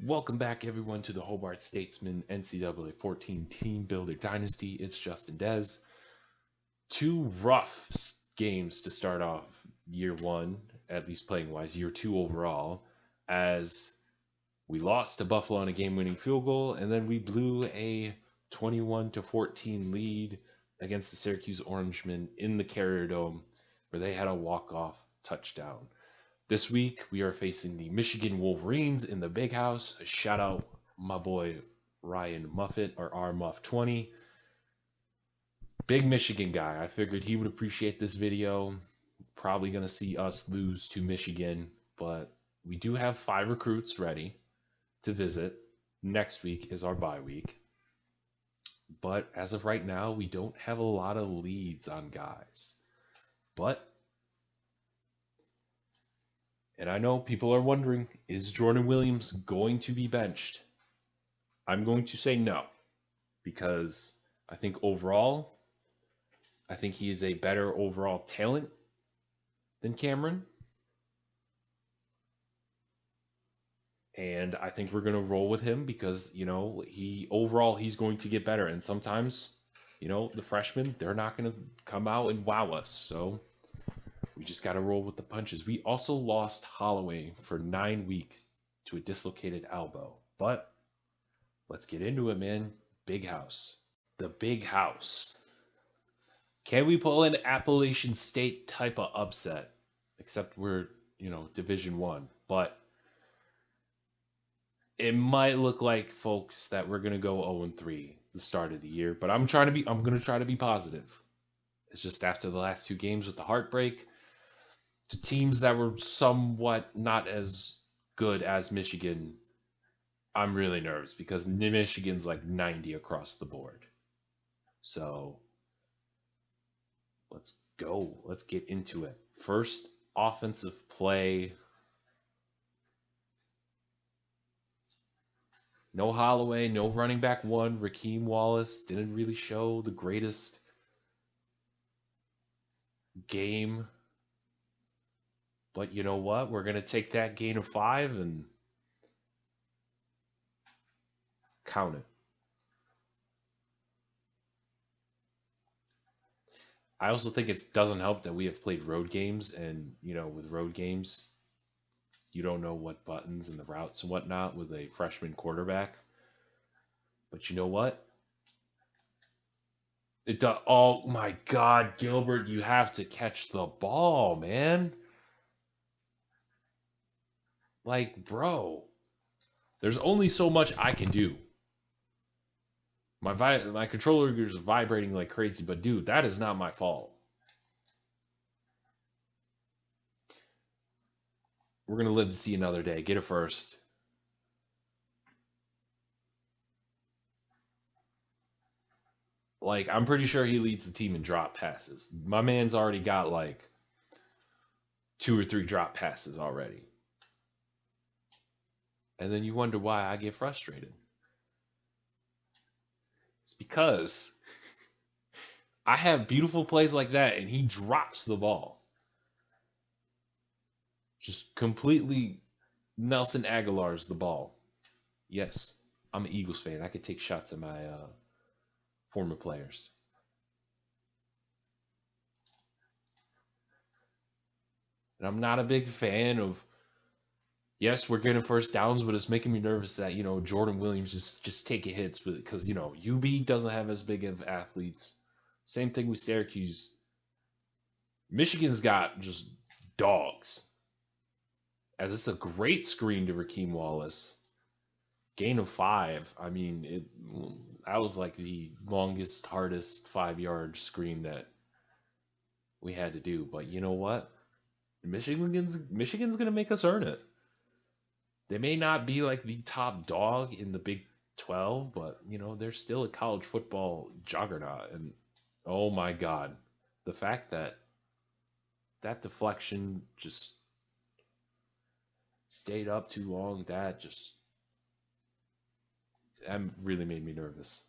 Welcome back, everyone, to the Hobart Statesman NCAA 14 Team Builder Dynasty. It's JustinDezzz. Two rough games to start off year one, at least playing wise, year two overall, as we lost to Buffalo on a game-winning field goal, and then we blew a 21-14 lead against the Syracuse Orangemen in the Carrier Dome, where they had a walk-off touchdown. This week, we are facing the Michigan Wolverines in the Big House. Shout out my boy Ryan Muffet, or RMuff20. Big Michigan guy. I figured he would appreciate this video. Probably going to see us lose to Michigan, but we do have 5 recruits ready to visit. Next week is our bye week. But as of right now, we don't have a lot of leads on guys. But and I know people are wondering, is Jordan Williams going to be benched? I'm going to say no, because I think overall, I think he is a better overall talent than Cameron. And I think we're going to roll with him because, he's going to get better. And sometimes, the freshmen, they're not going to come out and wow us. So we just got to roll with the punches. We also lost Holloway for 9 weeks to a dislocated elbow. But let's get into it, man. Big house. The Big House. Can we pull an Appalachian State type of upset? Except we're, Division One. But it might look like, folks, that we're going to go 0-3 the start of the year. But I'm going to try to be positive. It's just after the last 2 games with the heartbreak, to teams that were somewhat not as good as Michigan, I'm really nervous because Michigan's like 90 across the board. So let's go. Let's get into it. First offensive play. No Holloway, no running back 1. Rakeem Wallace didn't really show the greatest game. But you know what? We're going to take that gain of 5 and count it. I also think it doesn't help that we have played road games. And, with road games, you don't know what buttons and the routes and whatnot with a freshman quarterback. But you know what? Oh, my God, Gilbert, you have to catch the ball, man. Like, bro, there's only so much I can do. My controller is vibrating like crazy, but dude, that is not my fault. We're going to live to see another day. Get it first. Like, I'm pretty sure he leads the team in drop passes. My man's already got like 2 or 3 drop passes already. And then you wonder why I get frustrated. It's because I have beautiful plays like that, and he drops the ball. Just completely Nelson Aguilar's the ball. Yes, I'm an Eagles fan. I could take shots at my former players. And I'm not a big fan of, yes, we're getting first downs, but it's making me nervous that, Jordan Williams just taking hits because, UB doesn't have as big of athletes. Same thing with Syracuse. Michigan's got just dogs. As it's a great screen to Rakeem Wallace. Gain of 5. I mean, that was like the longest, hardest 5-yard screen that we had to do. But you know what? Michigan's going to make us earn it. They may not be like the top dog in the Big 12, but, they're still a college football juggernaut. And, oh my God, the fact that deflection just stayed up too long, that really made me nervous.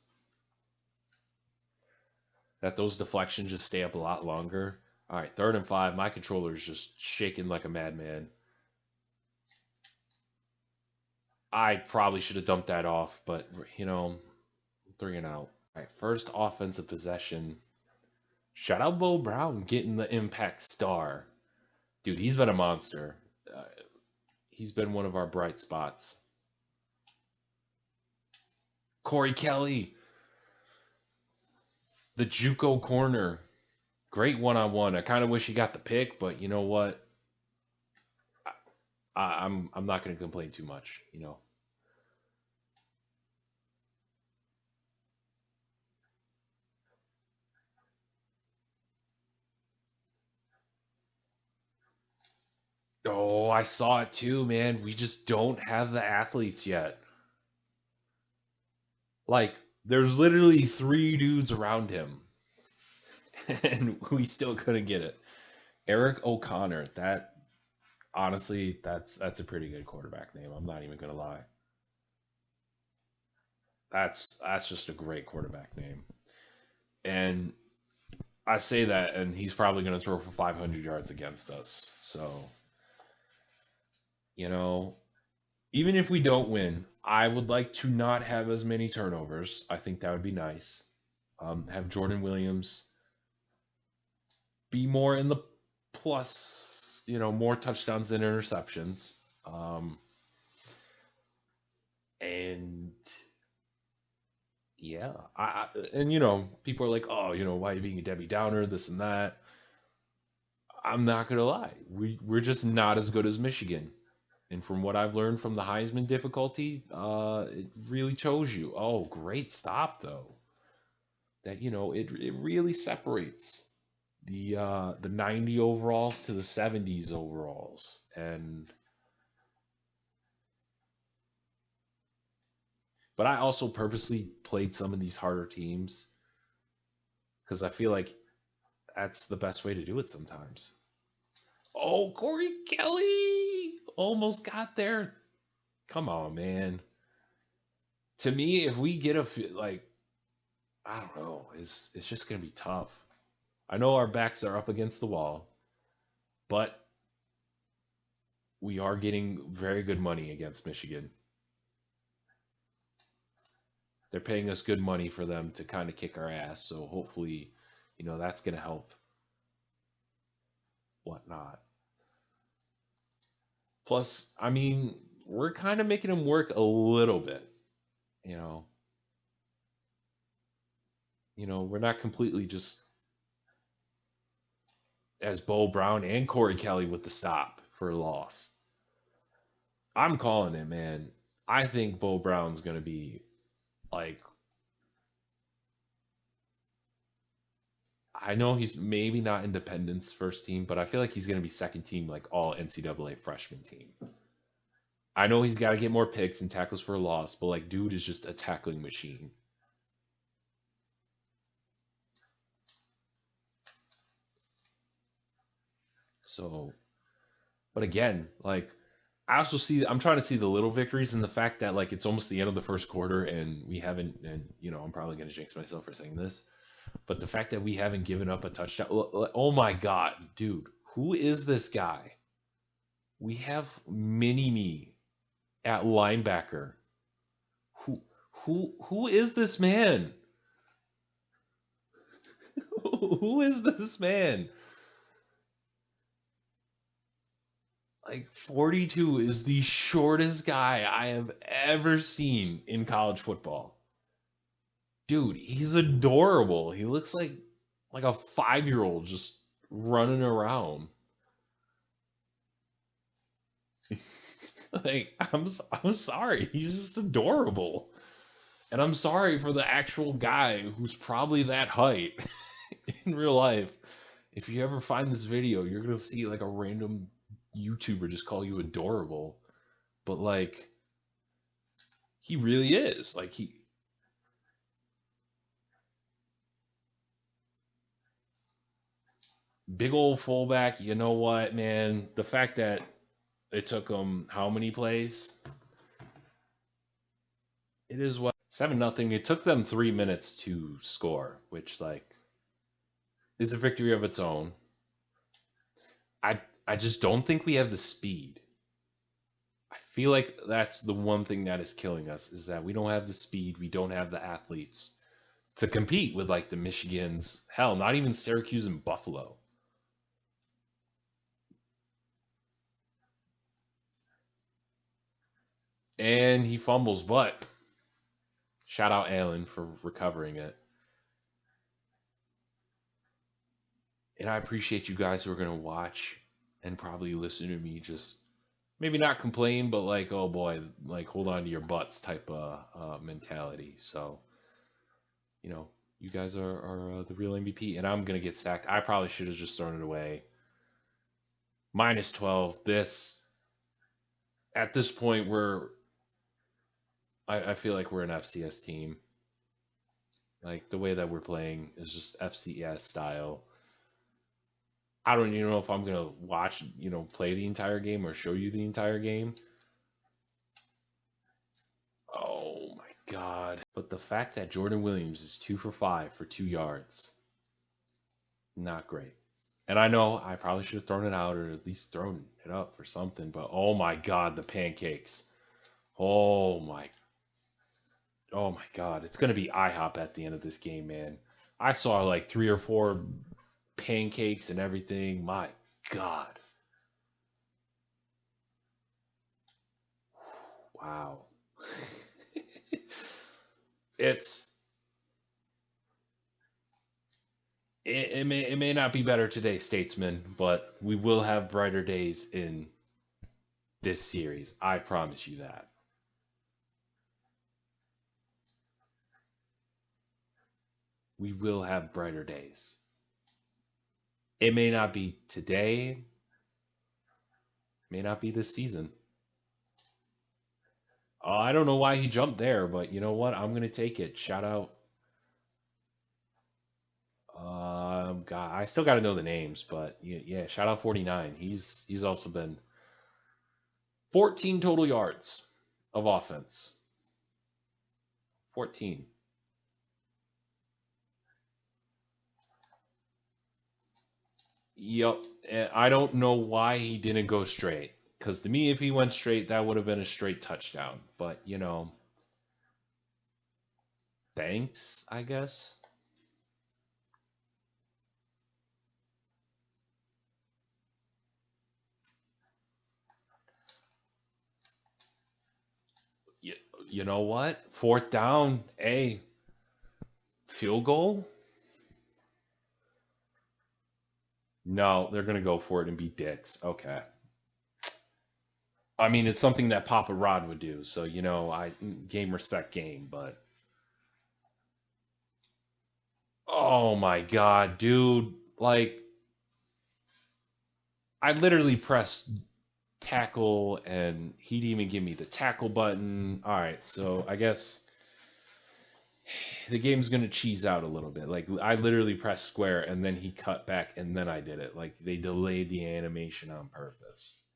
That those deflections just stay up a lot longer. All right, 3rd and 5. My controller is just shaking like a madman. I probably should have dumped that off, but 3 and out. All right, first offensive possession. Shout out Bo Brown getting the impact star. Dude, he's been a monster. He's been one of our bright spots. Corey Kelly, the JUCO corner. Great one-on-one. I kind of wish he got the pick, but you know what? I'm not going to complain too much, Oh, I saw it too, man. We just don't have the athletes yet. Like, there's literally 3 dudes around him, and we still couldn't get it. Eric O'Connor, honestly, that's a pretty good quarterback name. I'm not even gonna lie. That's just a great quarterback name. And I say that, and he's probably gonna throw for 500 yards against us. So, even if we don't win, I would like to not have as many turnovers. I think that would be nice. Have Jordan Williams be more in the plus, more touchdowns than interceptions. And yeah, people are like, oh, why are you being a Debbie Downer, this and that. I'm not gonna lie, we're just not as good as Michigan. And from what I've learned from the Heisman difficulty, it really shows you. Oh, great stop though. That it really separates the 90 overalls to the 70s overalls. But I also purposely played some of these harder teams because I feel like that's the best way to do it sometimes. Oh, Corey Kelly almost got there. Come on, man. To me, if we get I don't know, it's just gonna be tough. I know our backs are up against the wall, but we are getting very good money against Michigan. They're paying us good money for them to kind of kick our ass, so hopefully, that's gonna help. Whatnot. Plus, I mean, we're kind of making them work a little bit, you know. We're not completely just as Bo Brown and Corey Kelly with the stop for a loss. I'm calling it, man. I think Bo Brown's gonna be like, I know he's maybe not Independence first team, but I feel like he's gonna be second team, like all NCAA freshman team. I know he's got to get more picks and tackles for a loss, but like, dude is just a tackling machine. So, but again, like, I'm trying to see the little victories in the fact that like it's almost the end of the first quarter and we haven't, and I'm probably going to jinx myself for saying this, but the fact that we haven't given up a touchdown. Oh my God, dude, who is this guy? We have Mini Me at linebacker. Who is this man? Who is this man? Like 42 is the shortest guy I have ever seen in college football. Dude, he's adorable. He looks like a 5-year-old just running around. Like I'm sorry, he's just adorable. And I'm sorry for the actual guy who's probably that height in real life. If you ever find this video, you're going to see like a random YouTuber just call you adorable. But like he really is. Like big old fullback, you know what, man? The fact that it took him how many plays? It is what 7-0. It took them 3 minutes to score, which like is a victory of its own. I just don't think we have the speed. I feel like that's the one thing that is killing us is that we don't have the speed, we don't have the athletes to compete with like the Michigans, hell, not even Syracuse and Buffalo. And he fumbles, but shout out Allen for recovering it. And I appreciate you guys who are going to watch and probably listen to me just maybe not complain, but like, oh boy, like hold on to your butts type of mentality. So, you know, you guys are the real MVP, and I'm going to get sacked. I probably should have just thrown it away. Minus 12. At this point, I feel like we're an FCS team. Like the way that we're playing is just FCS style. I don't even know if I'm gonna watch, play the entire game or show you the entire game. Oh my god! But the fact that Jordan Williams is 2 for 5 for 2 yards, not great. And I know I probably should have thrown it out or at least thrown it up for something. But oh my god, the pancakes! Oh my Oh my god, it's gonna be IHOP at the end of this game, man. I saw like 3 or 4 pancakes and everything. My god. Wow. it's it may not be better today, statesman, but we will have brighter days in this series. I promise you that. We will have brighter days. It may not be today, may not be this season. I don't know why he jumped there, but you know what? I'm gonna take it. Shout out. God, I still got to know the names, but yeah, shout out 49. He's also been 14 total yards of offense. 14. Yep. And I don't know why he didn't go straight. Because to me, if he went straight, that would have been a straight touchdown. But, thanks, I guess. You, you know what? 4th down, field goal? No, they're going to go for it and be dicks. Okay. I mean, it's something that Papa Rod would do. So, I game respect game, but oh my god, dude. Like I literally pressed tackle and he didn't even give me the tackle button. All right, so I guess the game's going to cheese out a little bit. Like I literally pressed square and then he cut back and then I did it. Like they delayed the animation on purpose.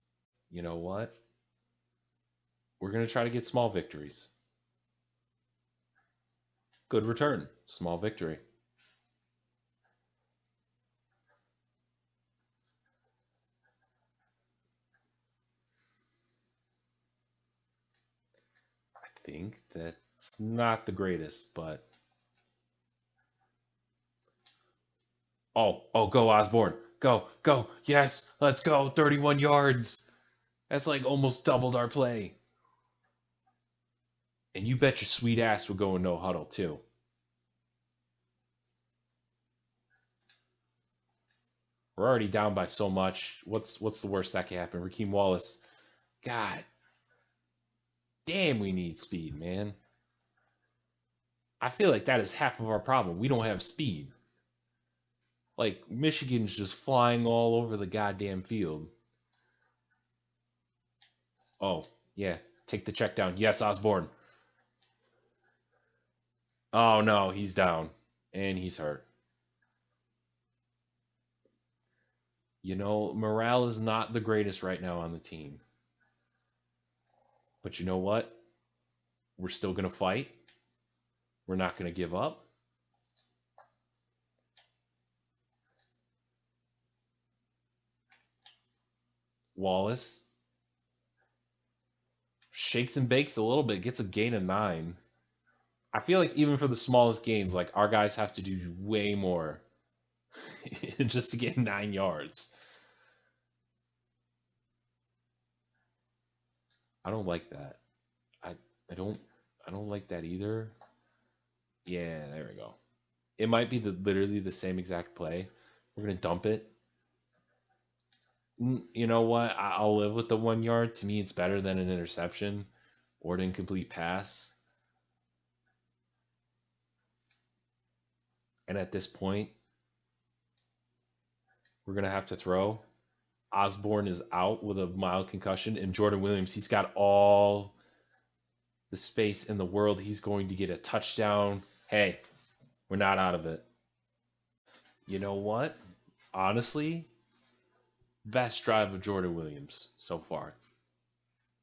You know what? We're going to try to get small victories. Good return. Small victory. I think that's not the greatest, but go Osborne. Go. Yes, let's go. 31 yards. That's like almost doubled our play. And you bet your sweet ass we're going no huddle too. We're already down by so much. What's the worst that can happen? Raheem Wallace. God damn, we need speed, man. I feel like that is half of our problem. We don't have speed. Like Michigan's just flying all over the goddamn field. Oh, yeah. Take the check down. Yes, Osborne. Oh no, he's down. And he's hurt. Morale is not the greatest right now on the team. But you know what? We're still going to fight. We're not going to give up. Wallace. shakes and bakes a little bit, gets a gain of 9. I feel like even for the smallest gains, like our guys have to do way more just to get 9 yards. I don't like that. I don't like that either. Yeah, there we go. It might be literally the same exact play. We're gonna dump it. You know what? I'll live with the 1 yard. To me, it's better than an interception or an incomplete pass. And at this point, we're gonna have to throw. Osborne is out with a mild concussion, and Jordan Williams, he's got all the space in the world. He's going to get a touchdown. Hey, we're not out of it. You know what? Honestly, best drive of Jordan Williams so far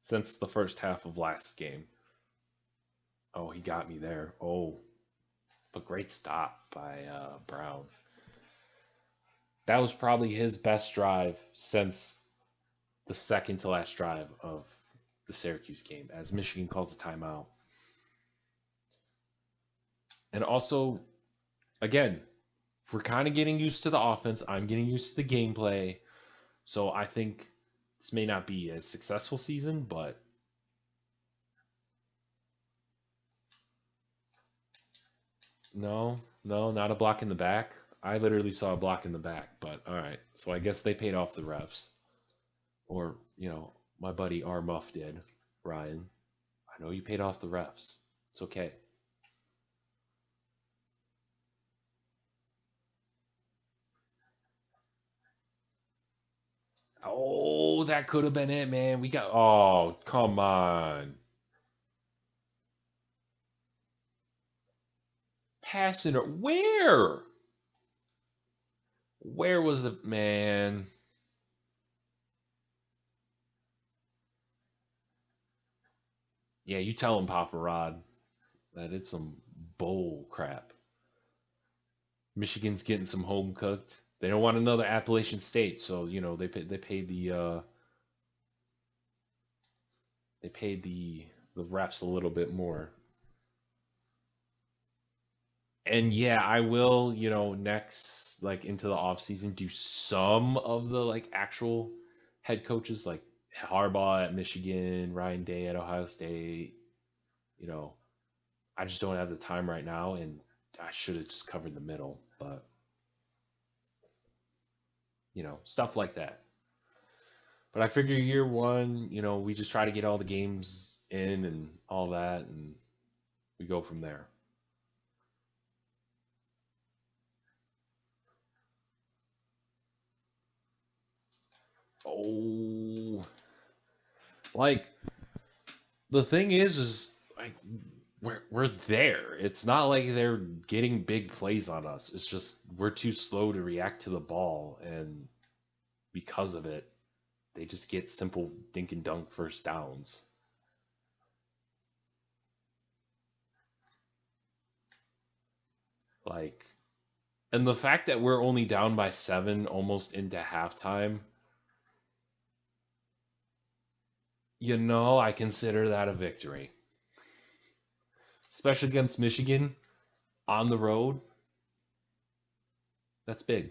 since the first half of last game. Oh, he got me there. Oh, but great stop by Brown. That was probably his best drive since the second to last drive of the Syracuse game, as Michigan calls a timeout. And also, again, we're kind of getting used to the offense. I'm getting used to the gameplay. So I think this may not be a successful season, but no, not a block in the back. I literally saw a block in the back, but all right. So I guess they paid off the refs. Or, my buddy R. Muff did, Ryan. I know you paid off the refs. It's okay. Oh, that could have been it, man. Oh, come on. Passing it. Where? Where was the man? Yeah, you tell him, Papa Rod, that it's some bull crap. Michigan's getting some home cooked. They don't want another Appalachian State, so they paid the refs a little bit more. And yeah, I will, next into the off season do some of the actual head coaches like Harbaugh at Michigan, Ryan Day at Ohio State. I just don't have the time right now, and I should have just covered the middle, but stuff like that. But I figure year one, we just try to get all the games in and all that, and we go from there. Oh, the thing is we're there. It's not like they're getting big plays on us. It's just we're too slow to react to the ball, and because of it, they just get simple dink and dunk first downs. And the fact that we're only down by 7 almost into halftime, I consider that a victory. Especially against Michigan on the road. That's big.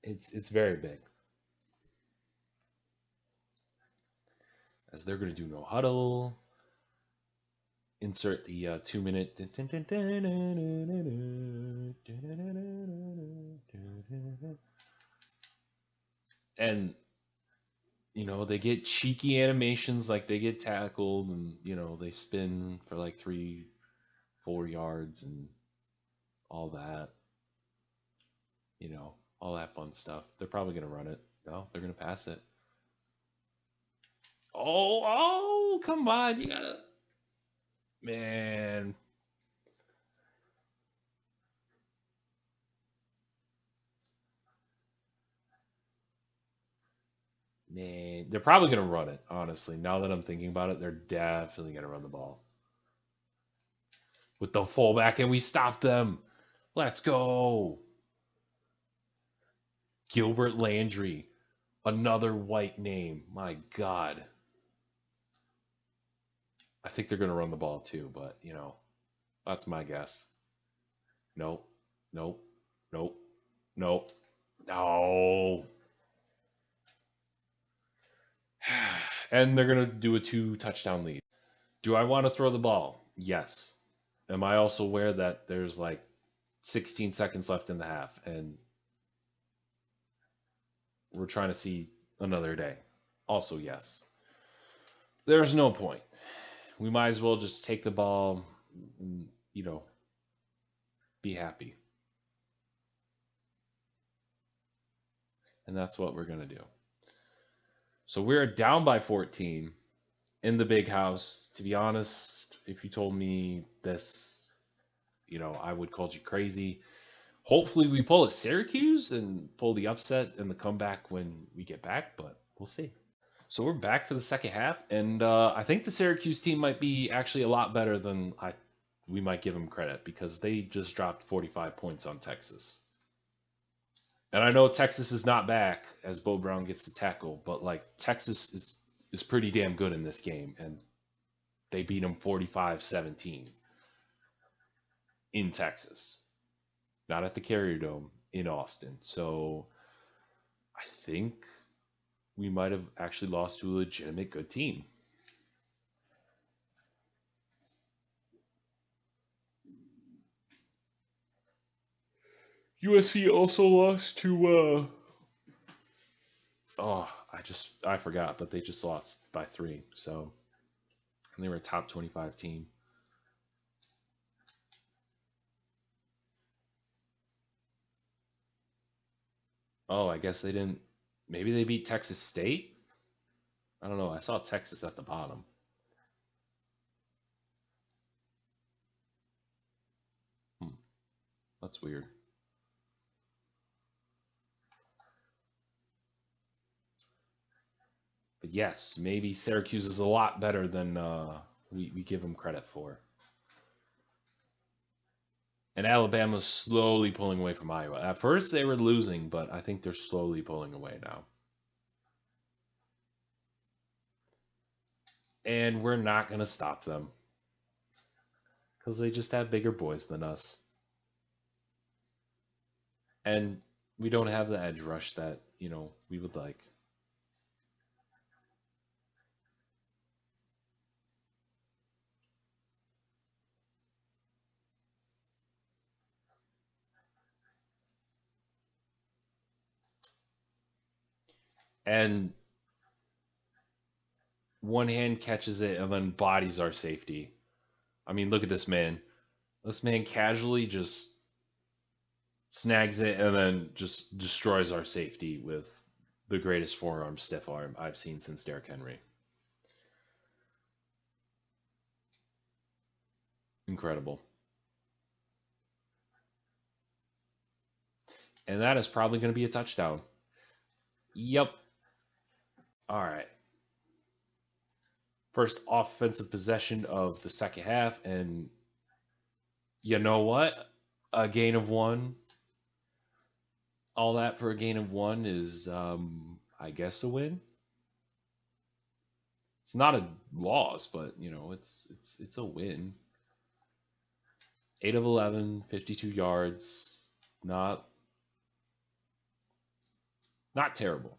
It's very big. As they're going to do no huddle. Insert the 2-minute. And, they get cheeky animations like they get tackled and, they spin for 3-4 yards and all that. All that fun stuff. They're probably going to run it. No, they're going to pass it. Oh, come on. You got to. Man. Man, they're probably going to run it, honestly. Now that I'm thinking about it, they're definitely going to run the ball. With the fullback, and we stopped them. Let's go. Gilbert Landry. Another white name. My God. I think they're going to run the ball too, but, you know, that's my guess. Nope. Nope. Nope. Nope. No. And they're going to do a 2-touchdown lead. Do I want to throw the ball? Yes. Am I also aware that there's like 16 seconds left in the half and we're trying to see another day? Also, yes. There's no point. We might as well just take the ball and, you know, be happy. And that's what we're going to do. So we're down by 14 in the big house. To be honest, if you told me this, you know, I would call you crazy. Hopefully we pull at Syracuse and pull the upset and the comeback when we get back, but we'll see. So we're back for the second half, and I think the Syracuse team might be actually a lot better than we might give them credit, because they just dropped 45 points on Texas. And I know Texas is not back as Bo Brown gets the tackle, but like Texas is pretty damn good in this game, and they beat them 45-17 in Texas, not at the Carrier Dome, in Austin. So I think we might have actually lost to a legitimate good team. USC also lost to I forgot, but they just lost by 3. So, and they were a top 25 team. Oh, I guess they didn't. Maybe they beat Texas State? I don't know. I saw Texas at the bottom. That's weird. But yes, maybe Syracuse is a lot better than we give them credit for. And Alabama's slowly pulling away from Iowa. At first they were losing, but I think they're slowly pulling away now. And we're not going to stop them, because they just have bigger boys than us. And we don't have the edge rush that, you know, we would like. And one hand catches it and then bodies our safety. I mean, look at this man. This man casually just snags it and then just destroys our safety with the greatest forearm stiff arm I've seen since Derrick Henry. Incredible. And that is probably going to be a touchdown. Yep. All right. First offensive possession of the second half, and you know what? A gain of 1. All that for a gain of 1 is, I guess, a win. It's not a loss, but you know, it's a win. 8 of 11, 52 yards. Not terrible.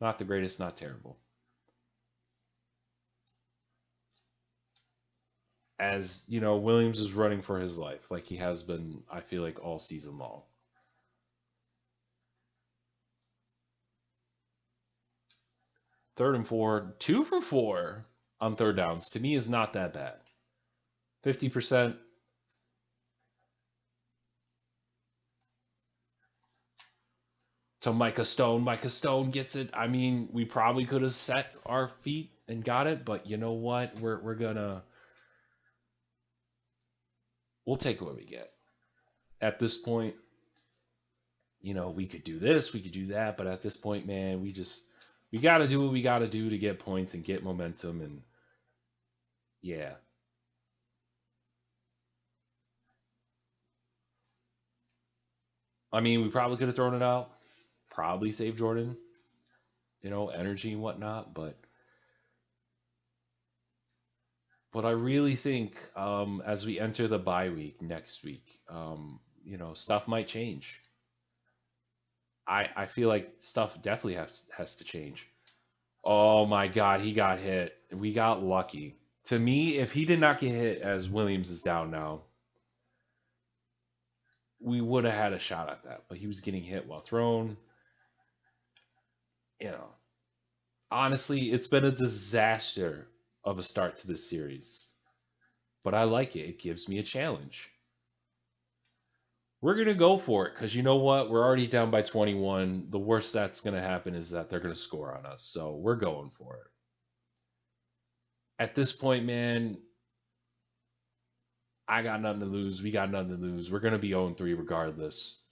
Not the greatest, not terrible. As you know, Williams is running for his life, like he has been, I feel like, all season long. Third and 4, 2 for 4 on third downs. To me, is not that bad. 50%. To Micah Stone. Micah Stone gets it. I mean, we probably could have set our feet and got it, but you know what? We're gonna, we'll take what we get. At this point, you know, we could do this, we could do that, but at this point, man, we got to do what we got to do to get points and get momentum, and yeah. I mean, we probably could have thrown it out. Probably saved Jordan, energy and whatnot. But I really think as we enter the bye week next week, stuff might change. I feel like stuff definitely has to change. Oh my God, he got hit. We got lucky. To me, if he did not get hit as Williams is down now, we would have had a shot at that. But he was getting hit while thrown. You know, honestly, it's been a disaster of a start to this series. But I like it. It gives me a challenge. We're going to go for it because you know what? We're already down by 21. The worst that's going to happen is that they're going to score on us. So we're going for it. At this point, man, I got nothing to lose. We got nothing to lose. We're going to be 0-3 regardless.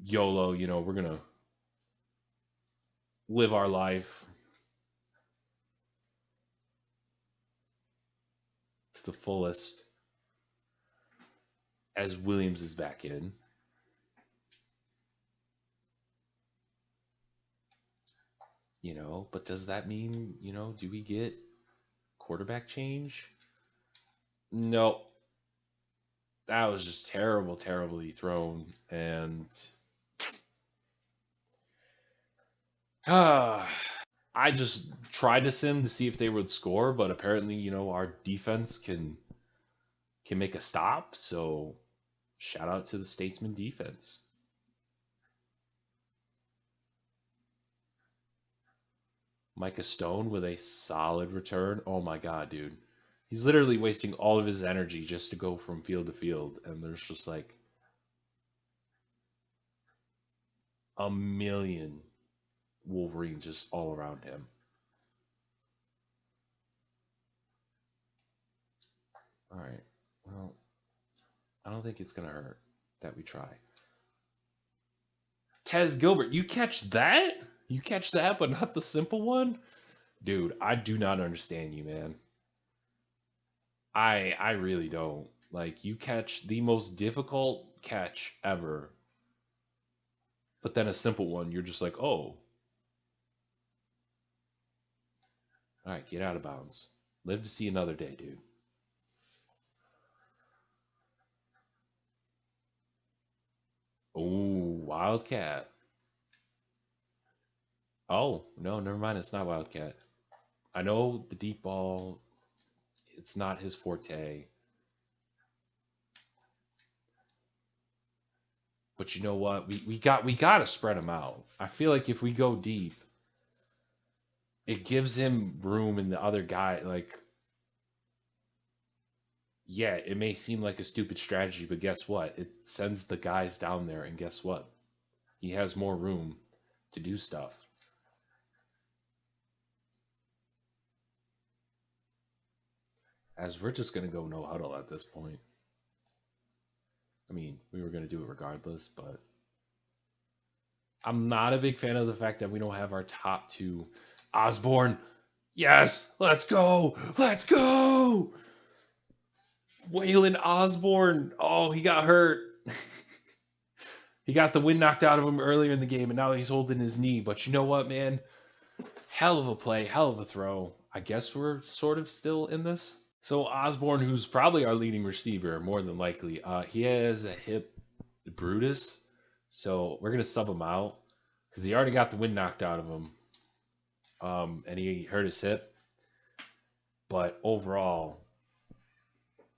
YOLO, we're going to live our life to the fullest as Williams is back in. But does that mean, do we get quarterback change? No. That was just terribly thrown. And I just tried to sim to see if they would score, but apparently, our defense can make a stop. So shout out to the Statesman defense. Micah Stone with a solid return. Oh my God, dude. He's literally wasting all of his energy just to go from field to field. And there's just like a million Wolverines just all around him. All right. Well, I don't think it's going to hurt that we try. Tez Gilbert, you catch that? You catch that, but not the simple one? Dude, I do not understand you, man. I really don't. Like, you catch the most difficult catch ever, but then a simple one, you're just like, oh. All right, get out of bounds. Live to see another day, dude. Oh, Wildcat. Oh, no, never mind. It's not Wildcat. I know the deep ball, it's not his forte. But you know what? We got to spread him out. I feel like if we go deep, it gives him room in the other guy. Like, yeah, it may seem like a stupid strategy, but guess what? It sends the guys down there, and guess what? He has more room to do stuff. As we're just going to go no huddle at this point. I mean, we were going to do it regardless, but I'm not a big fan of the fact that we don't have our top two. Osborne, yes, let's go, let's go. Waylon Osborne, oh, he got hurt. He got the wind knocked out of him earlier in the game, and now he's holding his knee. But you know what, man? Hell of a play, hell of a throw. I guess we're sort of still in this. So Osborne, who's probably our leading receiver, more than likely, he has a hip brutus, so we're gonna sub him out because he already got the wind knocked out of him, and he hurt his hip. But overall,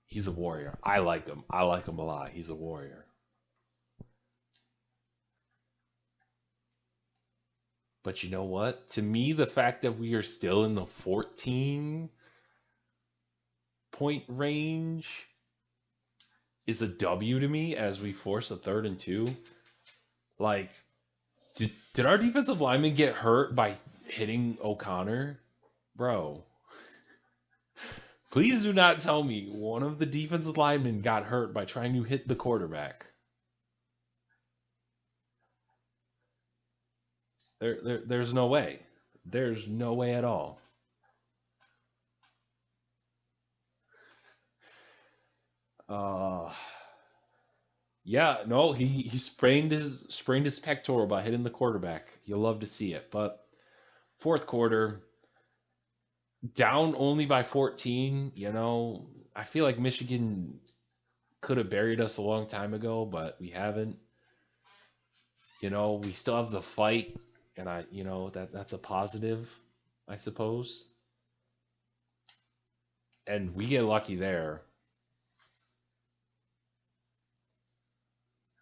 he's a warrior. I like him. I like him a lot. He's a warrior. But you know what? To me, the fact that we are still in the 14-point range is a W to me as we force a 3rd and 2. Like, did our defensive lineman get hurt by hitting O'Connor? Bro. Please do not tell me one of the defensive linemen got hurt by trying to hit the quarterback. There's no way. There's no way at all. Yeah, no, he sprained his pectoral by hitting the quarterback. You'll love to see it. But fourth quarter, down only by 14, I feel like Michigan could have buried us a long time ago, but we haven't. We still have the fight, and that's a positive, I suppose. And we get lucky there.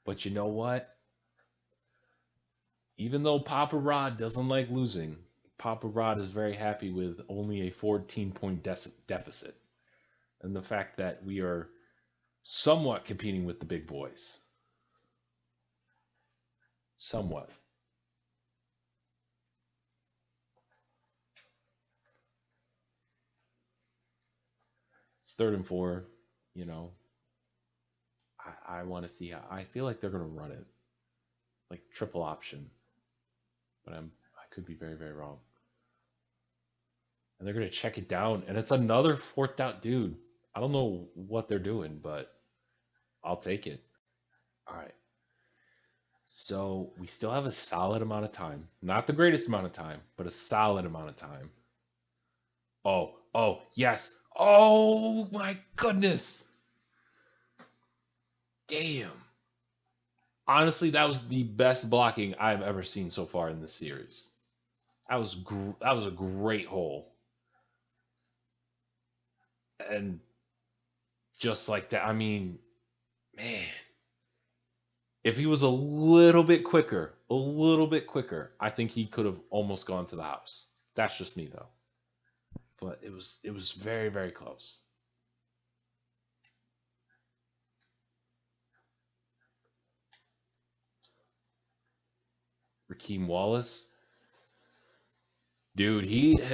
But you know what? Even though Papa Rod doesn't like losing, Papa Rod is very happy with only a 14-point deficit. And the fact that we are somewhat competing with the big boys. Somewhat. It's 3rd and 4. You know, I want to see how. I feel like they're going to run it. Like triple option. But I could be very, very wrong. And they're going to check it down. And it's another 4th down. Dude, I don't know what they're doing, but I'll take it. All right. So we still have a solid amount of time. Not the greatest amount of time, but a solid amount of time. Oh, yes. Oh my goodness. Damn. Honestly, that was the best blocking I've ever seen so far in this series. That was a great hole. And just like that, I mean, man, if he was a little bit quicker, I think he could have almost gone to the house. That's just me though. But it was very, very close. Raheem Wallace, dude,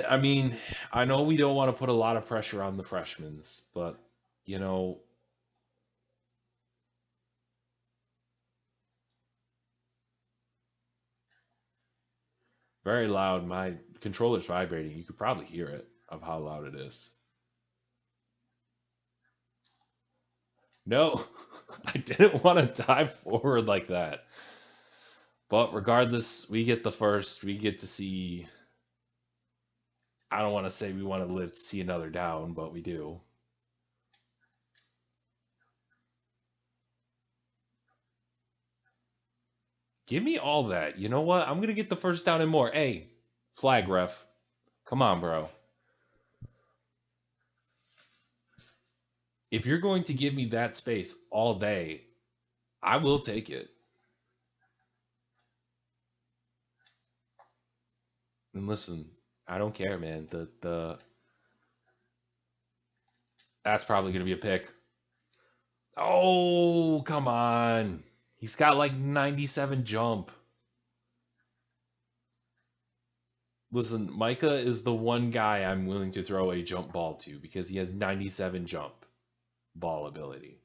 I mean, I know we don't want to put a lot of pressure on the freshmen, but you know, very loud. My controller's vibrating. You could probably hear it of how loud it is. No, I didn't want to dive forward like that. But regardless, we get the first. We get to see. I don't want to say we want to live to see another down, but we do. Give me all that. You know what? I'm going to get the first down and more. Hey, flag ref. Come on, bro. If you're going to give me that space all day, I will take it. And listen, I don't care, man. The That's probably going to be a pick. Oh, come on. He's got like 97 jump. Listen, Micah is the one guy I'm willing to throw a jump ball to because he has 97 jump ball ability.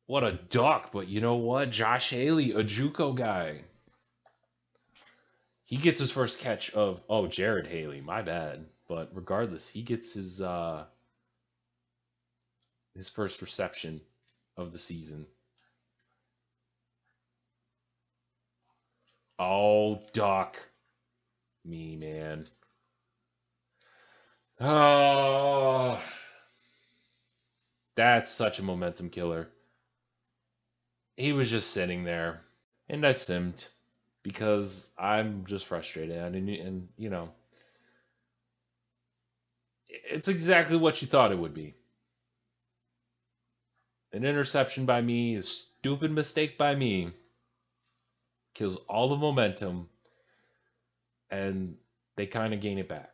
What a duck, but you know what? Josh Haley, a JUCO guy. He gets his first catch of Jared Haley, my bad. But regardless, he gets his first reception of the season. Oh, duck. Me, man. Oh, that's such a momentum killer. He was just sitting there, and I simmed because I'm just frustrated, and it's exactly what you thought it would be. An interception by me, a stupid mistake by me, kills all the momentum, and they kind of gain it back.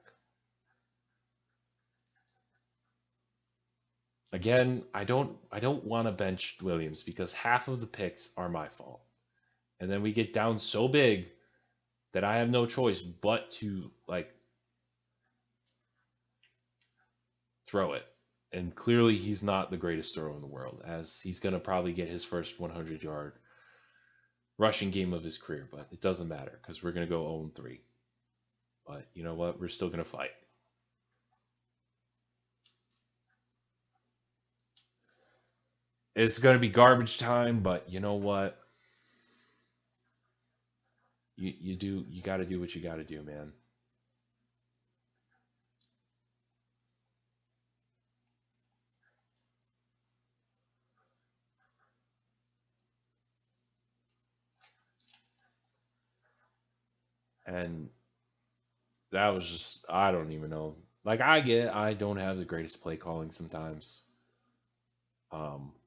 Again, I don't want to bench Williams because half of the picks are my fault. And then we get down so big that I have no choice but to throw it. And clearly he's not the greatest thrower in the world, as he's going to probably get his first 100-yard rushing game of his career, but it doesn't matter because we're going to go 0-3. But you know what? We're still going to fight. It's going to be garbage time, but you know what? You got to do what you got to do, man. And that was just, I don't even know. Like, I don't have the greatest play calling sometimes.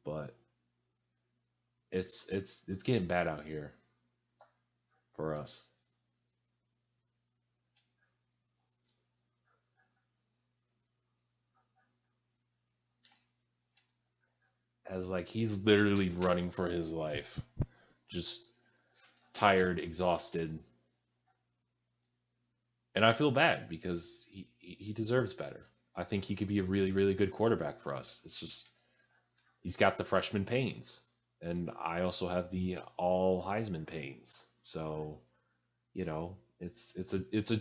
But it's getting bad out here for us. As like he's literally running for his life. Just tired, exhausted. And I feel bad because he deserves better. I think he could be a really, really good quarterback for us. It's just he's got the freshman pains. And I also have the all Heisman pains. So, it's a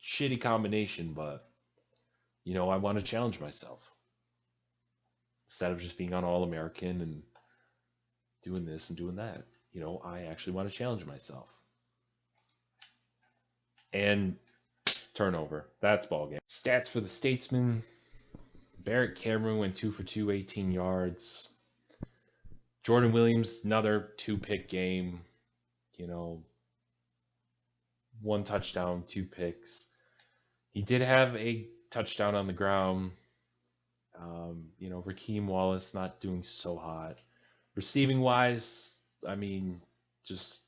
shitty combination, but I want to challenge myself. Instead of just being on All American and doing this and doing that. I actually want to challenge myself. And turnover. That's ball game. Stats for the Statesman. Barrett Cameron went 2 for 2, 18 yards. Jordan Williams, another 2-pick game. 1 touchdown, 2 picks. He did have a touchdown on the ground. Rakeem Wallace not doing so hot. Receiving wise, I mean, just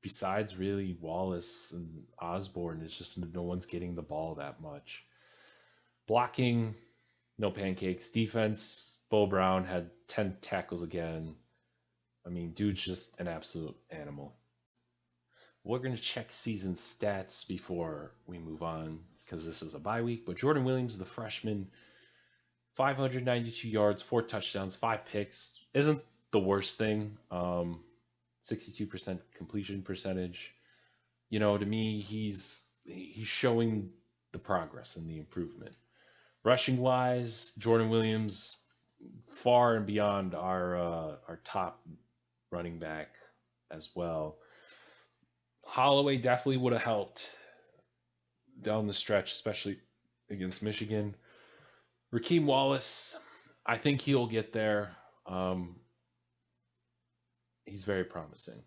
besides really Wallace and Osborne, it's just no one's getting the ball that much. Blocking, no pancakes. Defense, Bo Brown had 10 tackles again. I mean, dude's just an absolute animal. We're going to check season stats before we move on because this is a bye week. But Jordan Williams, the freshman, 592 yards, 4 touchdowns, 5 picks. Isn't the worst thing. 62% completion percentage. To me, he's showing the progress and the improvement. Rushing wise, Jordan Williams far and beyond our top running back as well. Holloway definitely would have helped down the stretch, especially against Michigan. Rakeem Wallace, I think he'll get there. He's very promising.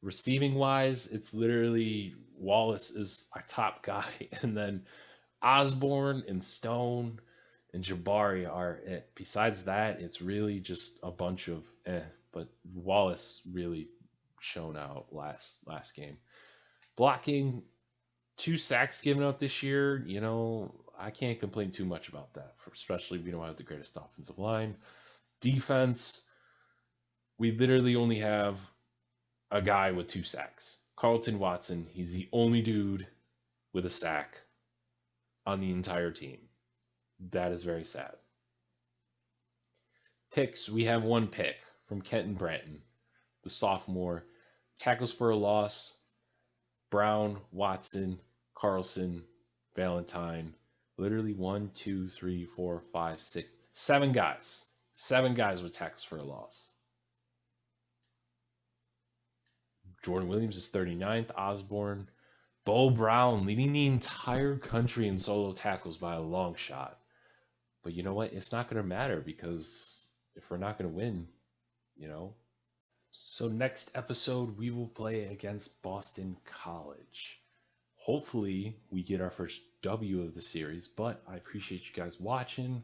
Receiving wise, it's literally Wallace is our top guy, and then Osborne and Stone and Jabari are it. Besides that, it's really just a bunch of but Wallace really shown out last game. Blocking, 2 sacks given up this year, I can't complain too much about that, especially if we don't have the greatest offensive line. Defense, we literally only have a guy with 2 sacks. Carlton Watson, he's the only dude with a sack on the entire team. That is very sad. Picks, we have 1 pick from Kenton Branton, the sophomore. Tackles for a loss, Brown, Watson, Carlson, Valentine. Literally 1, 2, 3, 4, 5, 6, 7 guys. 7 guys with tackles for a loss. Jordan Williams is 39th. Osborne. Bo Brown leading the entire country in solo tackles by a long shot. But you know what? It's not going to matter because if we're not going to win, So next episode, we will play against Boston College. Hopefully, we get our first W of the series, but I appreciate you guys watching.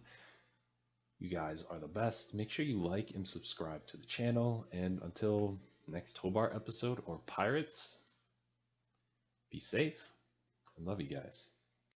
You guys are the best. Make sure you like and subscribe to the channel. And until next Hobart episode or Pirates, be safe. I love you guys.